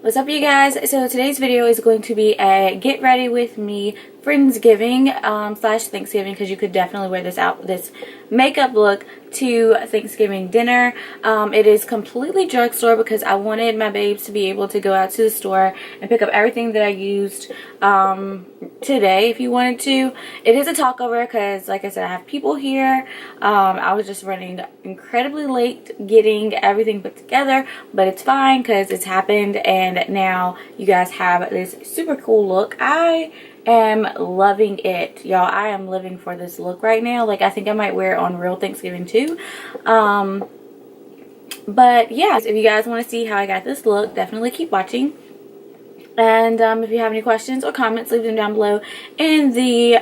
What's up, you guys? So today's video is going to be a get ready with me Friendsgiving slash Thanksgiving, because you could definitely wear this makeup look to Thanksgiving dinner. It is completely drugstore because I wanted my babes to be able to go out to the store and pick up everything that I used today if you wanted to. It is a talkover because, like I said, I have people here. I was just running incredibly late getting everything put together, but it's fine because it's happened and now you guys have this super cool look. I am loving it, y'all. I am living for this look right now. Like, I think I might wear it on real Thanksgiving too. But yeah, if you guys want to see how I got this look, definitely keep watching. And if you have any questions or comments, leave them down below in the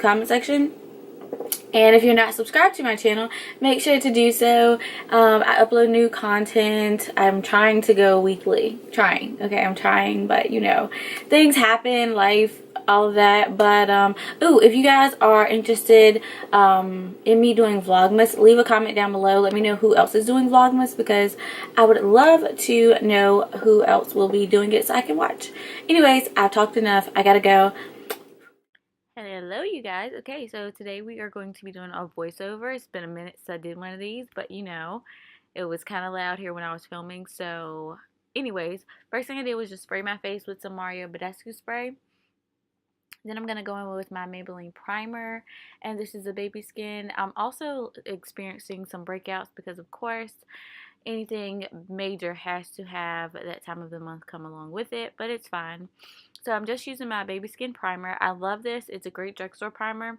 comment section. And if you're not subscribed to my channel, make sure to do so. I upload new content. I'm trying to go weekly. I'm trying, but you know, things happen, life, all of that. But if you guys are interested in me doing Vlogmas, leave a comment down below. Let me know who else is doing Vlogmas, because I would love to know who else will be doing it so I can watch. Anyways, I've talked enough. I gotta go. Hello, you guys. Okay, so today we are going to be doing a voiceover. It's been a minute since I did one of these, but you know, it was kind of loud here when I was filming. So anyways, first thing I did was just spray my face with some Mario Badescu spray. Then I'm going to go in with my Maybelline primer, and this is a baby skin. I'm also experiencing some breakouts because, of course, anything major has to have that time of the month come along with it, but it's fine. So I'm just using my baby skin primer. I love this. It's a great drugstore primer.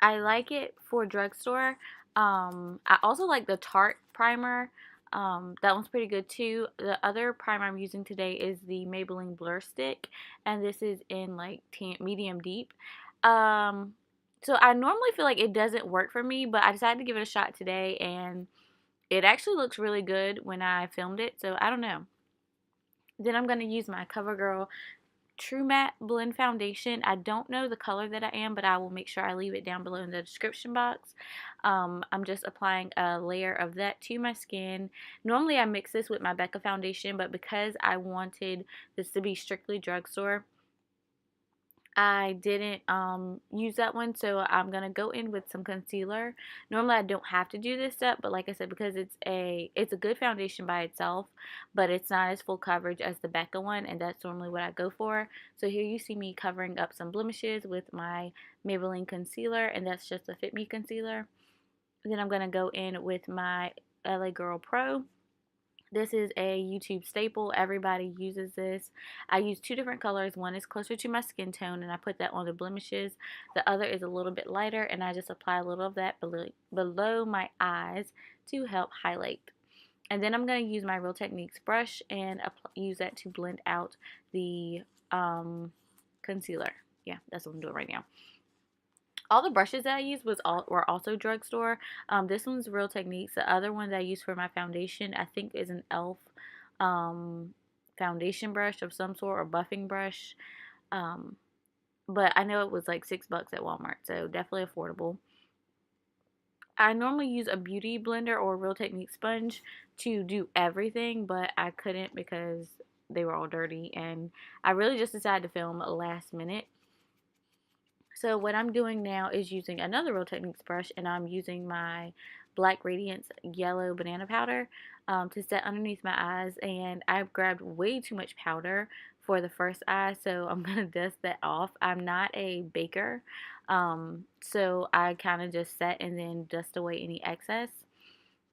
I like it for drugstore. I also like the Tarte primer. That one's pretty good too. The other primer I'm using today is the Maybelline Blur Stick, and this is in like medium deep. So I normally feel like it doesn't work for me, but I decided to give it a shot today, and it actually looks really good when I filmed it, so I don't know. Then I'm going to use my CoverGirl TruMatte Blend Foundation. I don't know the color that I am, but I will make sure I leave it down below in the description box. I'm just applying a layer of that to my skin. Normally I mix this with my Becca foundation, but because I wanted this to be strictly drugstore, I didn't use that one, so I'm gonna go in with some concealer. Normally I don't have to do this step, but like I said, because it's a good foundation by itself, but it's not as full coverage as the Becca one, and that's normally what I go for. So here you see me covering up some blemishes with my Maybelline concealer, and that's just a Fit Me concealer. Then I'm gonna go in with my LA Girl Pro. This is a YouTube staple. Everybody uses this. I use two different colors. One is closer to my skin tone, and I put that on the blemishes. The other is a little bit lighter, and I just apply a little of that below my eyes to help highlight. And then I'm going to use my Real Techniques brush and use that to blend out the concealer. Yeah, that's what I'm doing right now. All the brushes that I used were also drugstore. This one's Real Techniques. The other one that I use for my foundation, I think, is an e.l.f. Foundation brush of some sort, or buffing brush. But I know it was like $6 at Walmart, so definitely affordable. I normally use a beauty blender or a Real Techniques sponge to do everything, but I couldn't because they were all dirty, and I really just decided to film last minute. So what I'm doing now is using another Real Techniques brush, and I'm using my Black Radiance Yellow Banana Powder to set underneath my eyes. And I've grabbed way too much powder for the first eye, so I'm going to dust that off. I'm not a baker, so I kind of just set and then dust away any excess.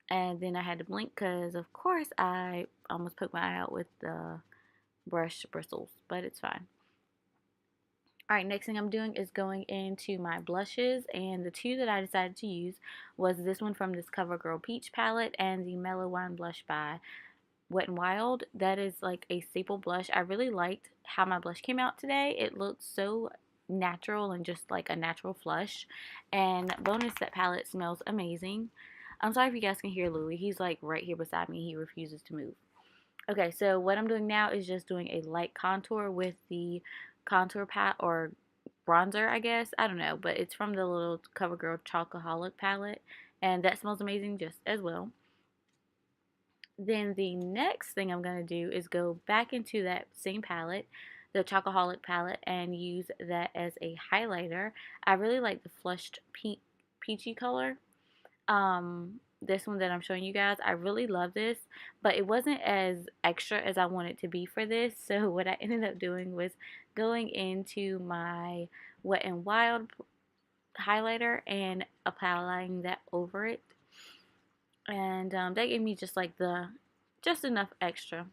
And then I had to blink because, of course, I almost poked my eye out with the brush bristles, but it's fine. Alright, next thing I'm doing is going into my blushes, and the two that I decided to use was this one from this CoverGirl Peach palette and the Mellow Wine blush by Wet n Wild. That is like a staple blush. I really liked how my blush came out today. It looked so natural and just like a natural flush, and bonus, that palette smells amazing. I'm sorry if you guys can hear Louie. He's like right here beside me. He refuses to move. Okay, so what I'm doing now is just doing a light contour with the contour palette, or bronzer, I guess. I don't know, but it's from the little CoverGirl Chocoholic palette, and that smells amazing just as well. Then the next thing I'm going to do is go back into that same palette, the Chocoholic palette, and use that as a highlighter. I really like the flushed pink, peachy color. This one that I'm showing you guys, I really love this, but it wasn't as extra as I wanted to be for this. So what I ended up doing was going into my Wet n Wild highlighter and applying that over it, and that gave me just enough extra.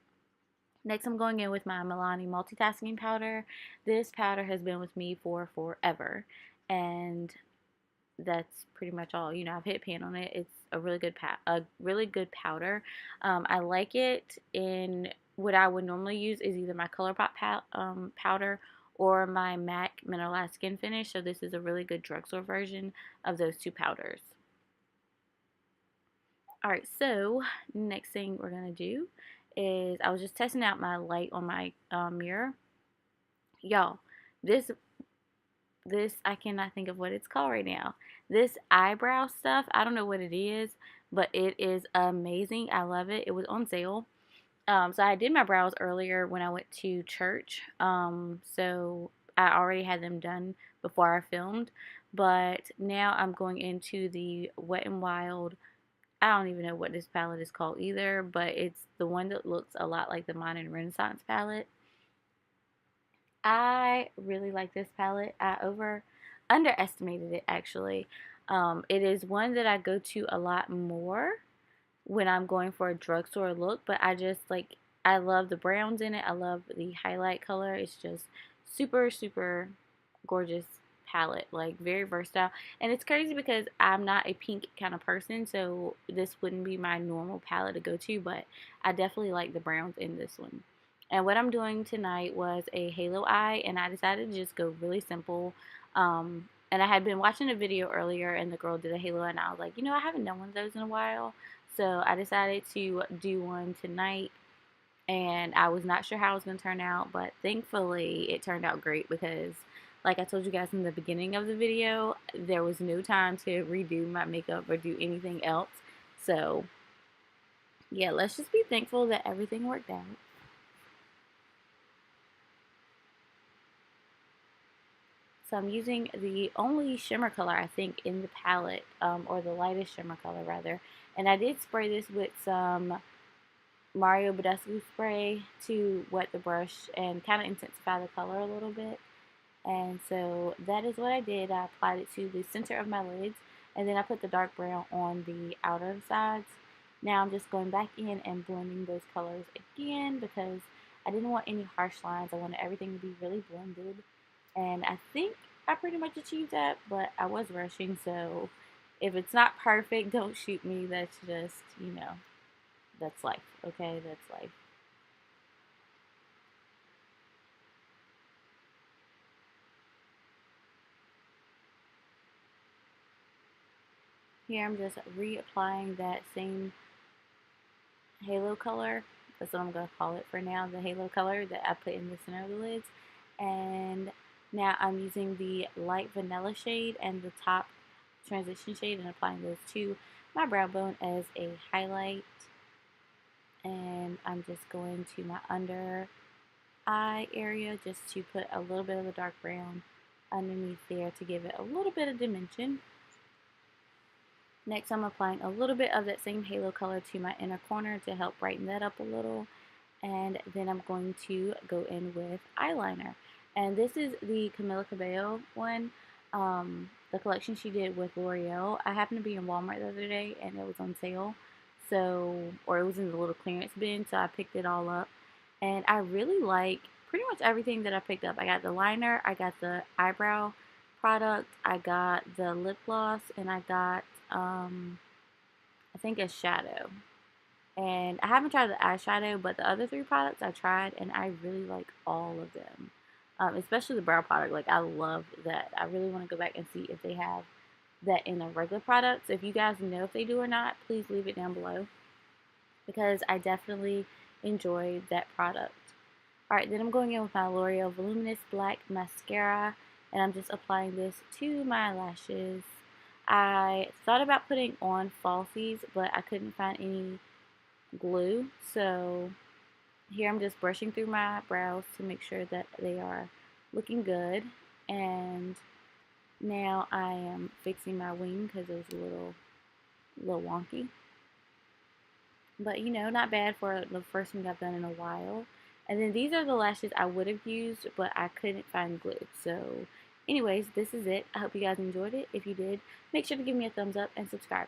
Next, I'm going in with my Milani multitasking powder. This powder has been with me for forever, and that's pretty much all. You know, I've hit pan on it. It's a really good powder. I like it in what I would normally use is either my ColourPop powder or my MAC Mineralized Skin Finish. So this is a really good drugstore version of those two powders. Alright, so next thing we're going to do is I was just testing out my light on my mirror. Y'all, this I cannot think of what it's called right now. This eyebrow stuff, I don't know what it is, but it is amazing. I love it. It was on sale. So I did my brows earlier when I went to church. So I already had them done before I filmed. But now I'm going into the Wet n Wild. I don't even know what this palette is called either, but it's the one that looks a lot like the Modern Renaissance palette. I really like this palette. I underestimated it actually. It is one that I go to a lot more when I'm going for a drugstore look, but I love the browns in it. I love the highlight color. It's just super, super gorgeous palette, like very versatile. And it's crazy because I'm not a pink kind of person, so this wouldn't be my normal palette to go to, but I definitely like the browns in this one. And what I'm doing tonight was a halo eye, and I decided to just go really simple. And I had been watching a video earlier, and the girl did a halo, and I was like, you know, I haven't done one of those in a while. So I decided to do one tonight, and I was not sure how it was going to turn out, but thankfully it turned out great because, like I told you guys in the beginning of the video, there was no time to redo my makeup or do anything else. So yeah, let's just be thankful that everything worked out. So I'm using the only shimmer color I think in the palette, or the lightest shimmer color rather. And I did spray this with some Mario Badescu spray to wet the brush and kind of intensify the color a little bit. And so that is what I did. I applied it to the center of my lids, and then I put the dark brown on the outer sides. Now I'm just going back in and blending those colors again because I didn't want any harsh lines. I wanted everything to be really blended. And I think I pretty much achieved that, but I was rushing, so if it's not perfect, don't shoot me. That's just, you know, that's life, okay? That's life. Here I'm just reapplying that same halo color. That's what I'm going to call it for now, the halo color that I put in the center of the lids. And now I'm using the light vanilla shade and the top transition shade and applying those to my brow bone as a highlight. And I'm just going to my under eye area just to put a little bit of the dark brown underneath there to give it a little bit of dimension. Next, I'm applying a little bit of that same halo color to my inner corner to help brighten that up a little. And then I'm going to go in with eyeliner. And this is the Camila Cabello one, the collection she did with L'Oreal. I happened to be in Walmart the other day, and it was on sale. So, or it was in the little clearance bin, so I picked it all up. And I really like pretty much everything that I picked up. I got the liner, I got the eyebrow product, I got the lip gloss, and I got, I think a shadow. And I haven't tried the eyeshadow, but the other three products I tried, and I really like all of them. Especially the brow product. Like, I love that. I really want to go back and see if they have that in the regular products. If you guys know if they do or not, please leave it down below, because I definitely enjoyed that product. Alright, then I'm going in with my L'Oreal Voluminous Black Mascara, and I'm just applying this to my lashes. I thought about putting on falsies, but I couldn't find any glue. So here I'm just brushing through my brows to make sure that they are looking good. And now I am fixing my wing because it was a little wonky. But you know, not bad for the first wing I've done in a while. And then these are the lashes I would have used, but I couldn't find glue. So anyways, this is it. I hope you guys enjoyed it. If you did, make sure to give me a thumbs up and subscribe.